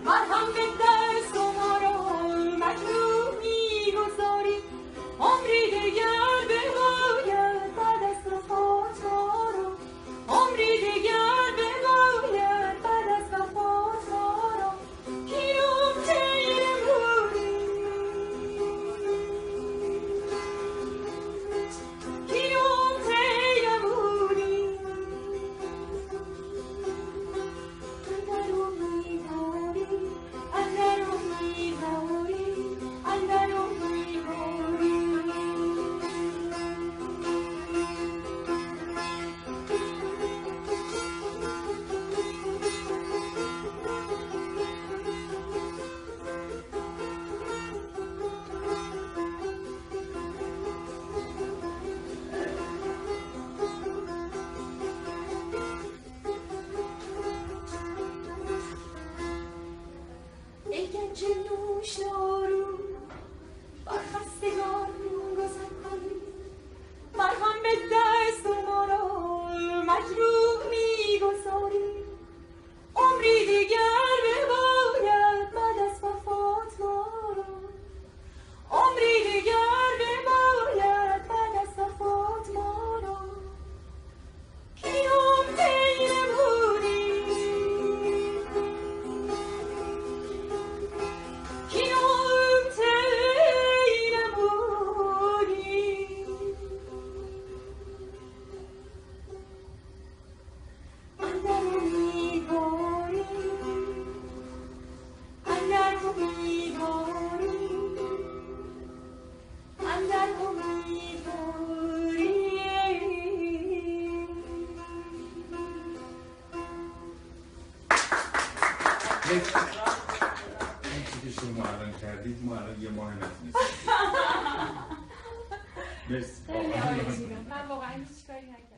مرهم به دست و ما را مجروح می‌گذاری عمری دیگر بباید بعد از وفات ما را عمری دیگر بباید بعد از وفات ما را کیروم تیرمونی کیروم تیرمونی ای گنج نوشدارو بر خستگان گذر کنی مرهم به دست و ما را مجروح می‌گذاری عمری دیگر بباید بعد از وفات ما را عمری دیگر بباید بعد از وفات ما را کیوم تیرمونی کیوم تیرمونی اندر امیدواری اندر امیدواری اندر امیدواری این چیزی شما الان کردید ما الان یه ماه نتونستیم. مرسی. خیلی عالی بودم. من واقعا هیچ کاری نکردم.